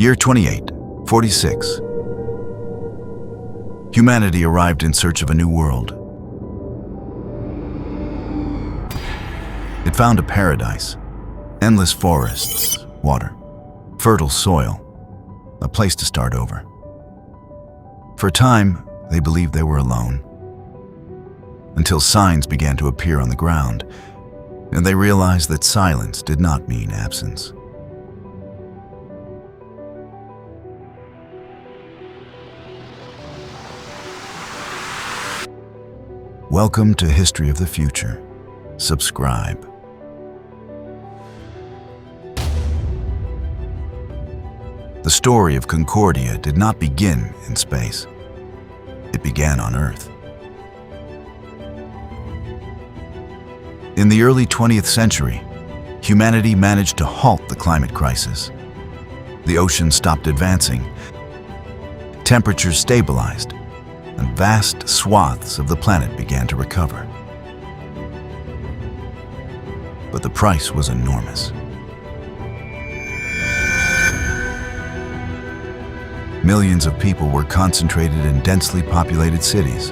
Year 2846. Humanity arrived in search of a new world. It found a paradise, endless forests, water, fertile soil, a place to start over. For a time, they believed they were alone, until signs began to appear on the ground, and they realized that silence did not mean absence. Welcome to History of the Future. Subscribe. The story of Concordia did not begin in space. It began on Earth. In the early 20th century, humanity managed to halt the climate crisis. The ocean stopped advancing, temperatures stabilized, and vast swaths of the planet began to recover. But the price was enormous. Millions of people were concentrated in densely populated cities.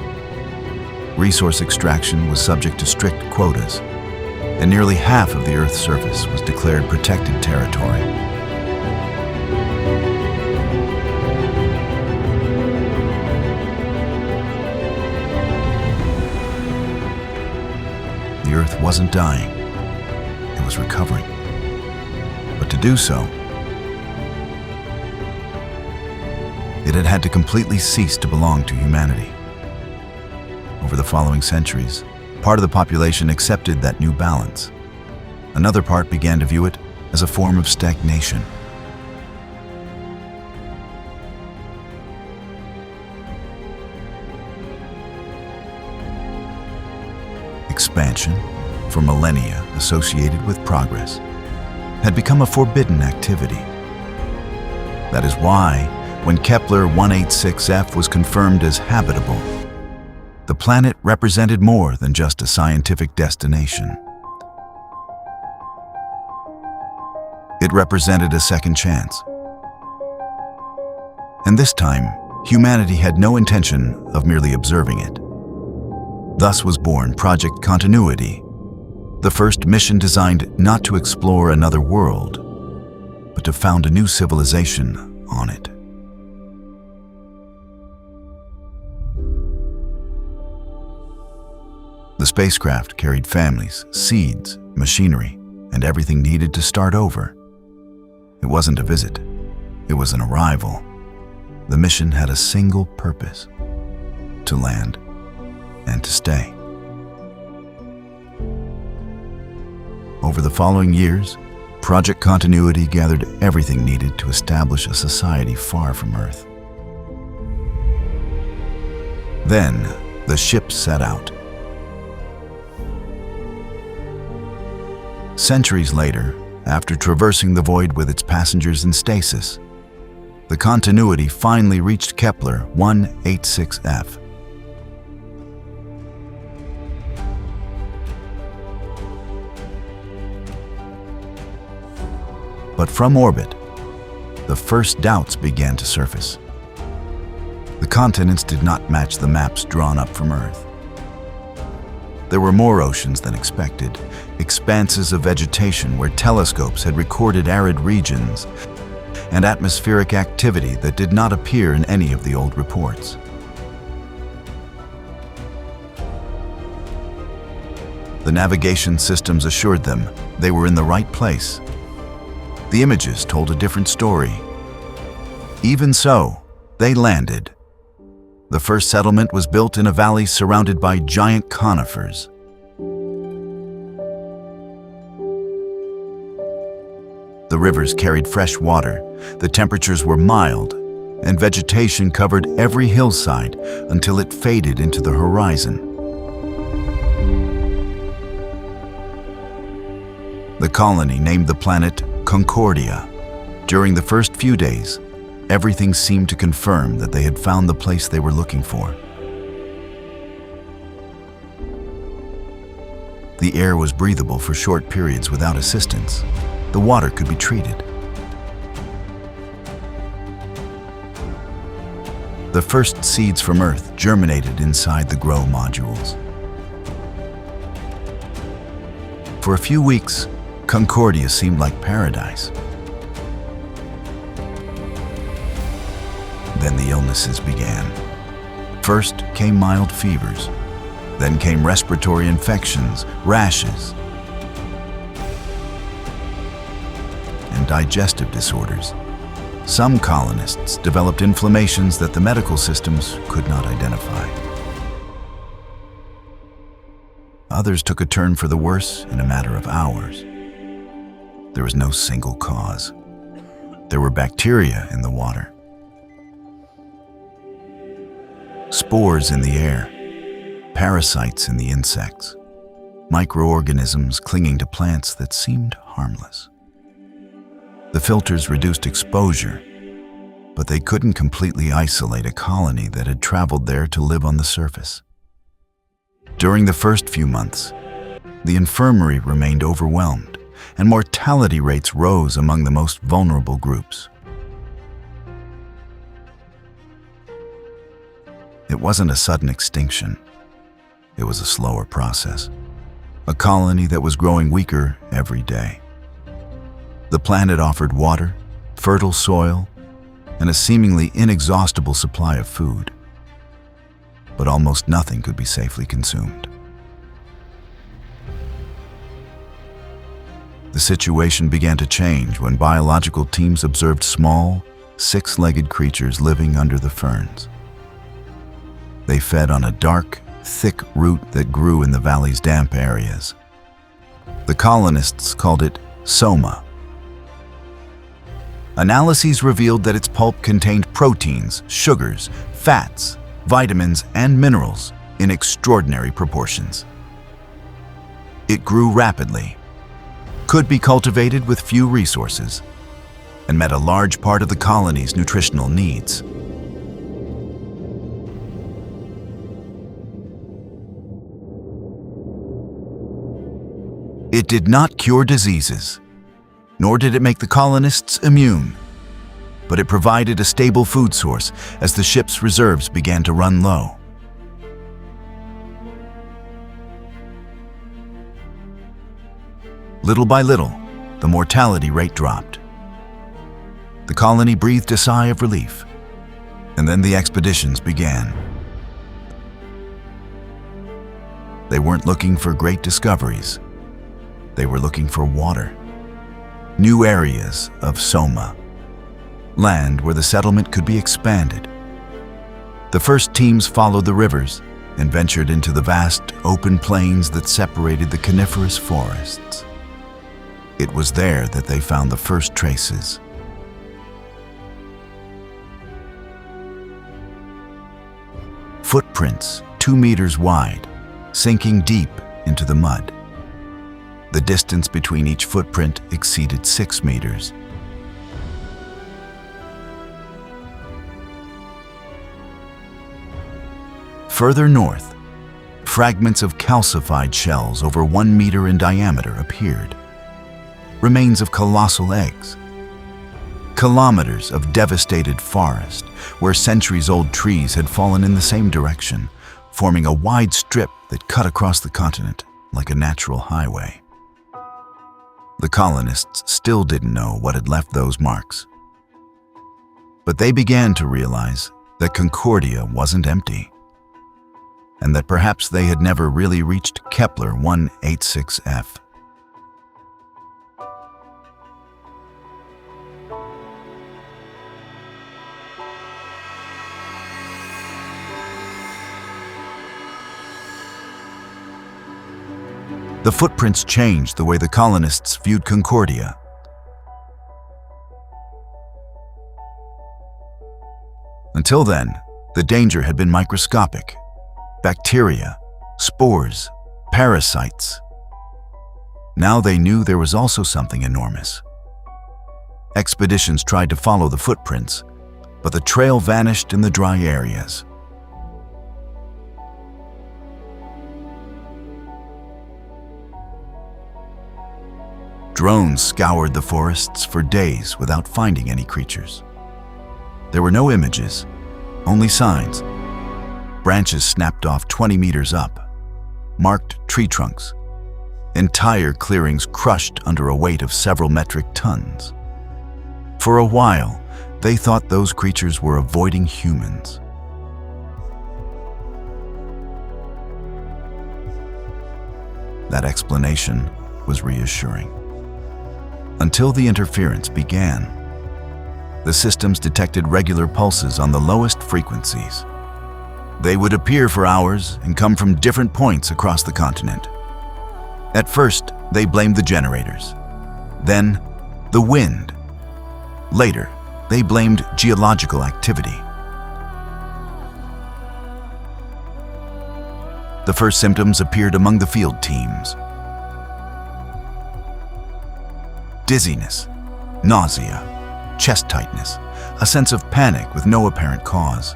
Resource extraction was subject to strict quotas, and nearly half of the Earth's surface was declared protected territory. The Earth wasn't dying, it was recovering. But to do so, it had to completely cease to belong to humanity. Over the following centuries, part of the population accepted that new balance. Another part began to view it as a form of stagnation. Expansion, for millennia associated with progress, had become a forbidden activity. That is why, when Kepler 186f was confirmed as habitable, the planet represented more than just a scientific destination. It represented a second chance. And this time, humanity had no intention of merely observing it. Thus was born Project Continuity, the first mission designed not to explore another world, but to found a new civilization on it. The spacecraft carried families, seeds, machinery, and everything needed to start over. It wasn't a visit, it was an arrival. The mission had a single purpose: to land and to stay. Over the following years, Project Continuity gathered everything needed to establish a society far from Earth. Then, the ship set out. Centuries later, after traversing the void with its passengers in stasis, the Continuity finally reached Kepler 186f. But from orbit, the first doubts began to surface. The continents did not match the maps drawn up from Earth. There were more oceans than expected, expanses of vegetation where telescopes had recorded arid regions, and atmospheric activity that did not appear in any of the old reports. The navigation systems assured them they were in the right place. The images told a different story. Even so, they landed. The first settlement was built in a valley surrounded by giant conifers. The rivers carried fresh water, the temperatures were mild, and vegetation covered every hillside until it faded into the horizon. The colony named the planet Concordia. During the first few days, everything seemed to confirm that they had found the place they were looking for. The air was breathable for short periods without assistance. The water could be treated. The first seeds from Earth germinated inside the grow modules. For a few weeks, Concordia seemed like paradise. Then the illnesses began. First came mild fevers. Then came respiratory infections, rashes, and digestive disorders. Some colonists developed inflammations that the medical systems could not identify. Others took a turn for the worse in a matter of hours. There was no single cause. There were bacteria in the water, spores in the air, parasites in the insects, microorganisms clinging to plants that seemed harmless. The filters reduced exposure, but they couldn't completely isolate a colony that had traveled there to live on the surface. During the first few months, the infirmary remained overwhelmed, and mortality rates rose among the most vulnerable groups. It wasn't a sudden extinction. It was a slower process, a colony that was growing weaker every day. The planet offered water, fertile soil, and a seemingly inexhaustible supply of food. But almost nothing could be safely consumed. The situation began to change when biological teams observed small, six-legged creatures living under the ferns. They fed on a dark, thick root that grew in the valley's damp areas. The colonists called it soma. Analyses revealed that its pulp contained proteins, sugars, fats, vitamins, and minerals in extraordinary proportions. It grew rapidly, could be cultivated with few resources, and met a large part of the colony's nutritional needs. It did not cure diseases, nor did it make the colonists immune, but it provided a stable food source as the ship's reserves began to run low. Little by little, the mortality rate dropped. The colony breathed a sigh of relief, and then the expeditions began. They weren't looking for great discoveries. They were looking for water. New areas of soma, land where the settlement could be expanded. The first teams followed the rivers and ventured into the vast open plains that separated the coniferous forests. It was there that they found the first traces. Footprints 2 meters wide, sinking deep into the mud. The distance between each footprint exceeded 6 meters. Further north, fragments of calcified shells over 1 meter in diameter appeared. Remains of colossal eggs. Kilometers of devastated forest where centuries-old trees had fallen in the same direction, forming a wide strip that cut across the continent like a natural highway. The colonists still didn't know what had left those marks. But they began to realize that Concordia wasn't empty, and that perhaps they had never really reached Kepler 186f. The footprints changed the way the colonists viewed Concordia. Until then, the danger had been microscopic. Bacteria, spores, parasites. Now they knew there was also something enormous. Expeditions tried to follow the footprints, but the trail vanished in the dry areas. Drones scoured the forests for days without finding any creatures. There were no images, Only signs. Branches snapped off 20 meters up. Marked tree trunks. Entire clearings crushed under a weight of several metric tons. For a while, they thought those creatures were avoiding humans. That explanation was reassuring. Until the interference began. The systems detected regular pulses on the lowest frequencies. They would appear for hours and come from different points across the continent. At first, they blamed the generators. Then, the wind. Later, they blamed geological activity. The first symptoms appeared among the field teams. Dizziness, nausea, chest tightness, a sense of panic with no apparent cause.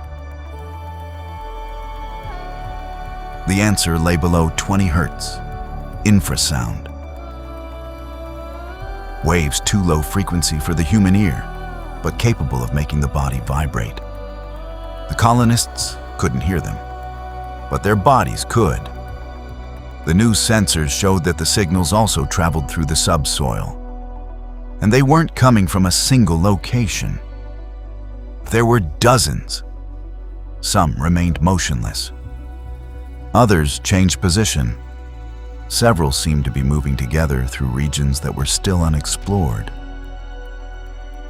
The answer lay below 20 hertz, infrasound. Waves too low frequency for the human ear, but capable of making the body vibrate. The colonists couldn't hear them, but their bodies could. The new sensors showed that the signals also traveled through the subsoil, and they weren't coming from a single location. There were dozens. Some remained motionless. Others changed position. Several seemed to be moving together through regions that were still unexplored.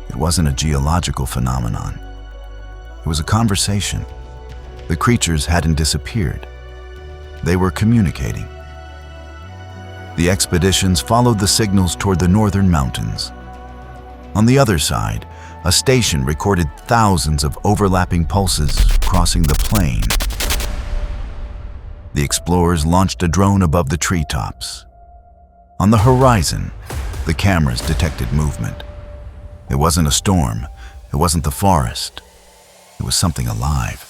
It wasn't a geological phenomenon. It was a conversation. The creatures hadn't disappeared. They were communicating. The expeditions followed the signals toward the northern mountains. On the other side, a station recorded thousands of overlapping pulses crossing the plain. The explorers launched a drone above the treetops. On the horizon, the cameras detected movement. It wasn't a storm. It wasn't the forest. It was something alive.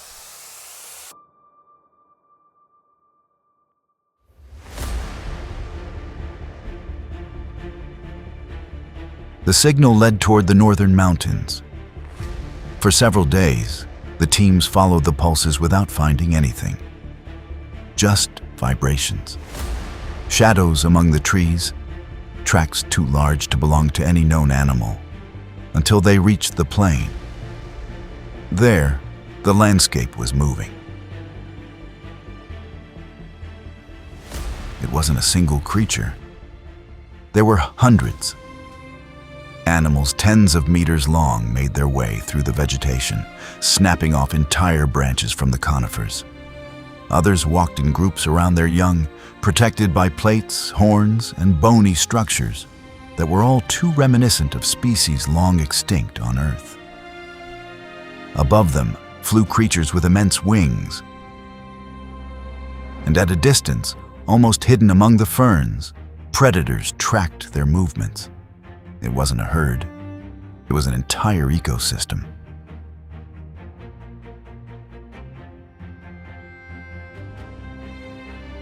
The signal led toward the northern mountains. For several days, the teams followed the pulses without finding anything. Just vibrations. Shadows among the trees, tracks too large to belong to any known animal, until they reached the plain. There, the landscape was moving. It wasn't a single creature. There were hundreds. Animals tens of meters long made their way through the vegetation, snapping off entire branches from the conifers. Others walked in groups around their young, protected by plates, horns, and bony structures that were all too reminiscent of species long extinct on Earth. Above them flew creatures with immense wings. And at a distance, almost hidden among the ferns, predators tracked their movements. It wasn't a herd. It was an entire ecosystem.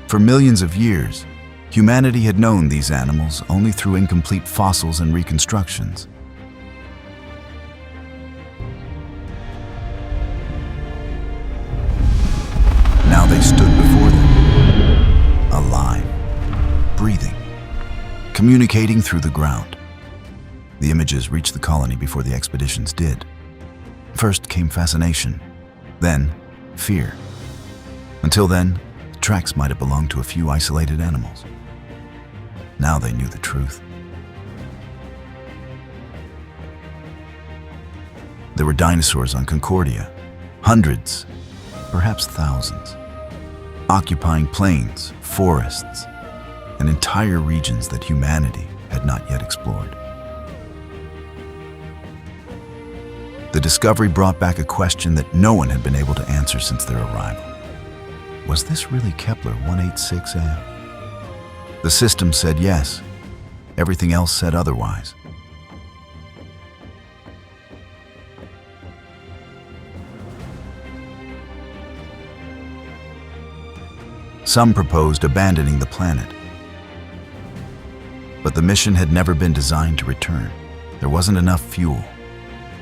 For millions of years, humanity had known these animals only through incomplete fossils and reconstructions. Now they stood before them, alive, breathing, communicating through the ground. The images reached the colony before the expeditions did. First came fascination, then fear. Until then, the tracks might have belonged to a few isolated animals. Now they knew the truth. There were dinosaurs on Concordia, hundreds, perhaps thousands, occupying plains, forests, and entire regions that humanity had not yet explored. The discovery brought back a question that no one had been able to answer since their arrival. Was this really Kepler 186a? The system said yes. Everything else said otherwise. Some proposed abandoning the planet. But the mission had never been designed to return. There wasn't enough fuel.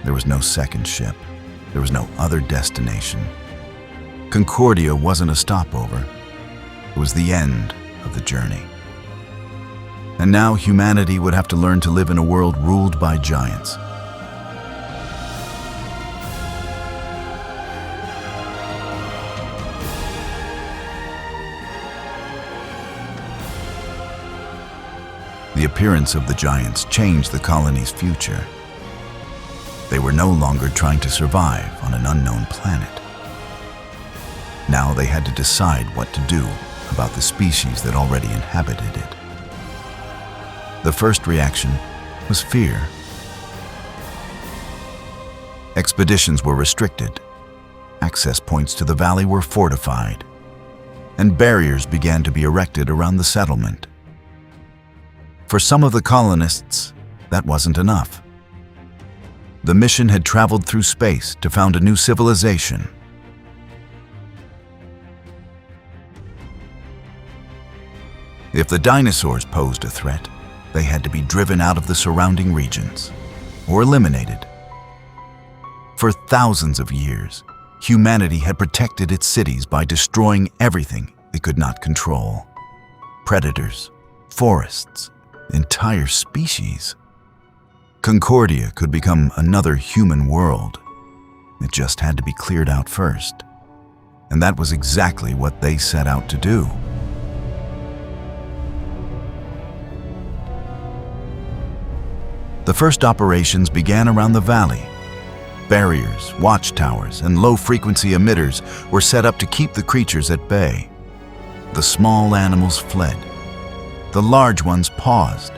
There was no second ship. There was no other destination. Concordia wasn't a stopover. It was the end of the journey. And now humanity would have to learn to live in a world ruled by giants. The appearance of the giants changed the colony's future. They were no longer trying to survive on an unknown planet. Now they had to decide what to do about the species that already inhabited it. The first reaction was fear. Expeditions were restricted, access points to the valley were fortified, and barriers began to be erected around the settlement. For some of the colonists, that wasn't enough. The mission had traveled through space to found a new civilization. If the dinosaurs posed a threat, they had to be driven out of the surrounding regions or eliminated. For thousands of years, humanity had protected its cities by destroying everything it could not control. Predators, forests, entire species. Concordia could become another human world. It just had to be cleared out first. And that was exactly what they set out to do. The first operations began around the valley. Barriers, watchtowers, and low-frequency emitters were set up to keep the creatures at bay. The small animals fled. The large ones paused.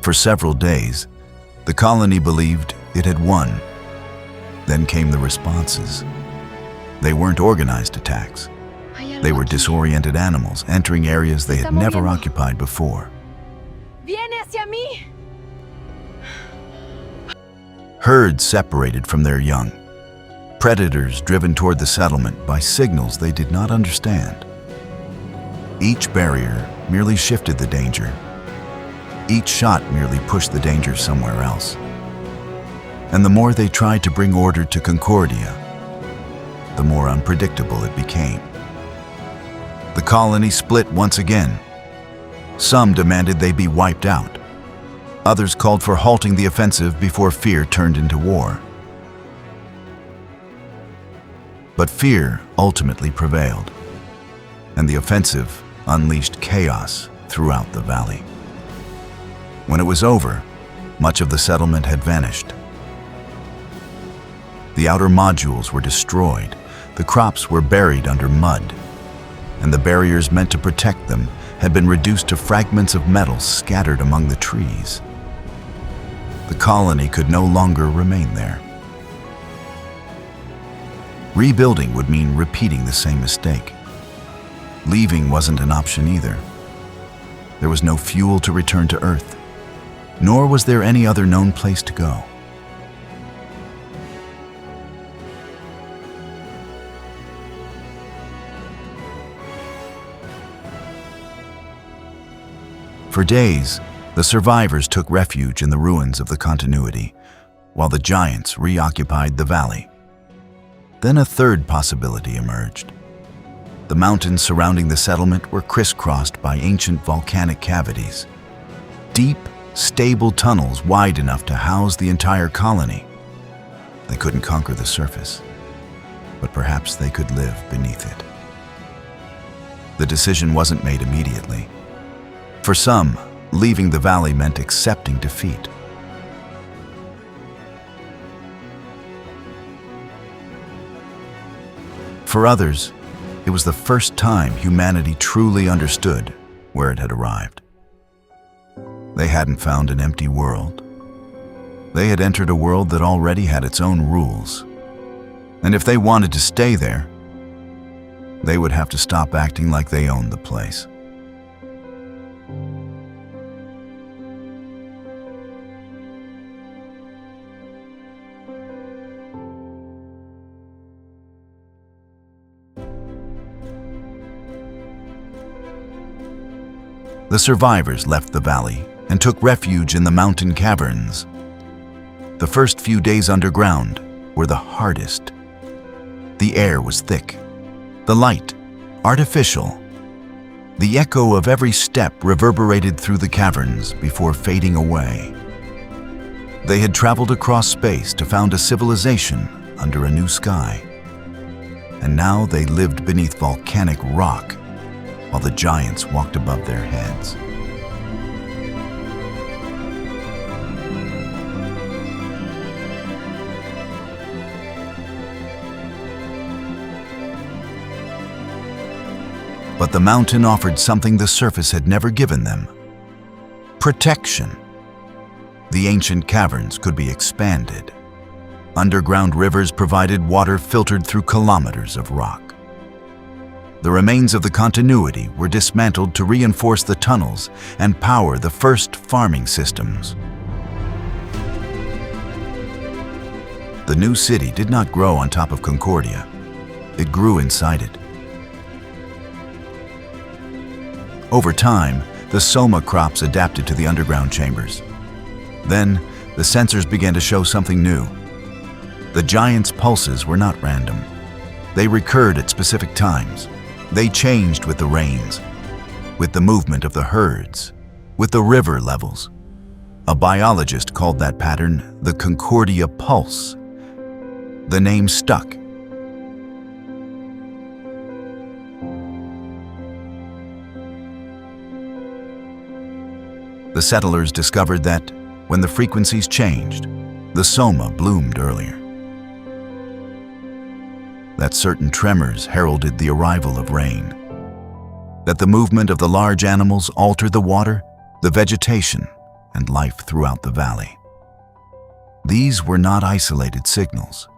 For several days, the colony believed it had won. Then came the responses. They weren't organized attacks. They were disoriented animals entering areas they had never occupied before. Viene hacia mí. Herds separated from their young. Predators driven toward the settlement by signals they did not understand. Each barrier merely shifted the danger. Each shot merely pushed the danger somewhere else. And the more they tried to bring order to Concordia, the more unpredictable it became. The colony split once again. Some demanded they be wiped out. Others called for halting the offensive before fear turned into war. But fear ultimately prevailed, and the offensive unleashed chaos throughout the valley. When it was over, much of the settlement had vanished. The outer modules were destroyed, the crops were buried under mud, and the barriers meant to protect them had been reduced to fragments of metal scattered among the trees. The colony could no longer remain there. Rebuilding would mean repeating the same mistake. Leaving wasn't an option either. There was no fuel to return to Earth, nor was there any other known place to go. For days, the survivors took refuge in the ruins of the continuity, while the giants reoccupied the valley. Then a third possibility emerged. The mountains surrounding the settlement were crisscrossed by ancient volcanic cavities. Deep, stable tunnels wide enough to house the entire colony. They couldn't conquer the surface, but perhaps they could live beneath it. The decision wasn't made immediately. For some, leaving the valley meant accepting defeat. For others, it was the first time humanity truly understood where it had arrived. They hadn't found an empty world. They had entered a world that already had its own rules. And if they wanted to stay there, they would have to stop acting like they owned the place. The survivors left the valley and took refuge in the mountain caverns. The first few days underground were the hardest. The air was thick, the light artificial. The echo of every step reverberated through the caverns before fading away. They had traveled across space to found a civilization under a new sky. And now they lived beneath volcanic rock while the giants walked above their heads. But the mountain offered something the surface had never given them: protection. The ancient caverns could be expanded. Underground rivers provided water filtered through kilometers of rock. The remains of the continuity were dismantled to reinforce the tunnels and power the first farming systems. The new city did not grow on top of Concordia. It grew inside it. Over time, the soma crops adapted to the underground chambers. Then, the sensors began to show something new. The giants' pulses were not random. They recurred at specific times. They changed with the rains, with the movement of the herds, with the river levels. A biologist called that pattern the Concordia pulse. The name stuck. The settlers discovered that, when the frequencies changed, the soma bloomed earlier. That certain tremors heralded the arrival of rain. That the movement of the large animals altered the water, the vegetation, and life throughout the valley. These were not isolated signals.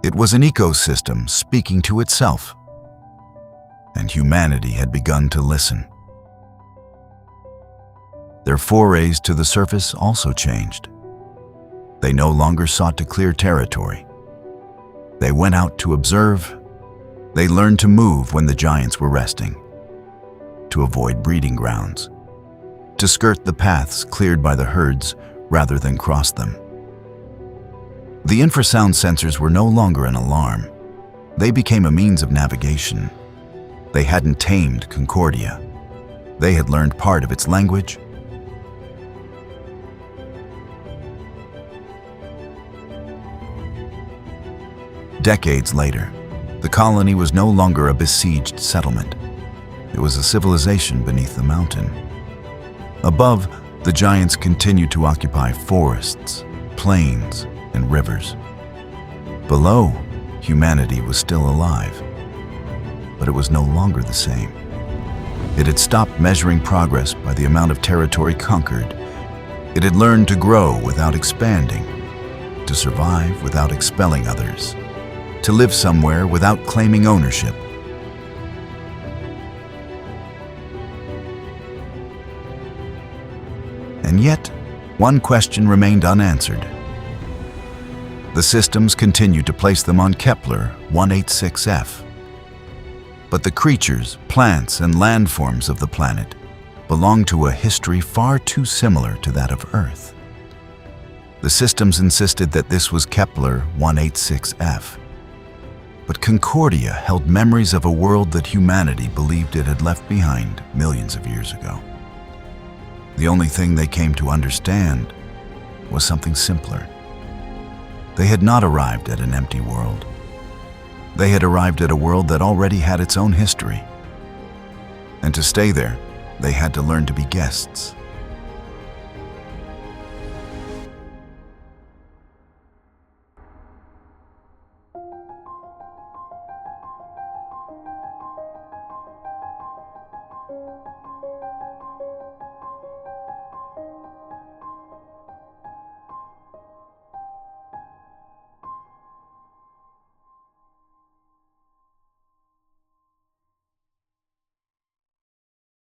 It was an ecosystem speaking to itself. And humanity had begun to listen. Their forays to the surface also changed. They no longer sought to clear territory. They went out to observe. They learned to move when the giants were resting, to avoid breeding grounds, to skirt the paths cleared by the herds rather than cross them. The infrasound sensors were no longer an alarm. They became a means of navigation. They hadn't tamed Concordia. They had learned part of its language. Decades later, the colony was no longer a besieged settlement. It was a civilization beneath the mountain. Above, the giants continued to occupy forests, plains, and rivers. Below, humanity was still alive, but it was no longer the same. It had stopped measuring progress by the amount of territory conquered. It had learned to grow without expanding, to survive without expelling others, to live somewhere without claiming ownership. And yet, one question remained unanswered. The systems continued to place them on Kepler 186f. But the creatures, plants, and landforms of the planet belonged to a history far too similar to that of Earth. The systems insisted that this was Kepler 186f. But Concordia held memories of a world that humanity believed it had left behind millions of years ago. The only thing they came to understand was something simpler. They had not arrived at an empty world. They had arrived at a world that already had its own history. And to stay there, they had to learn to be guests.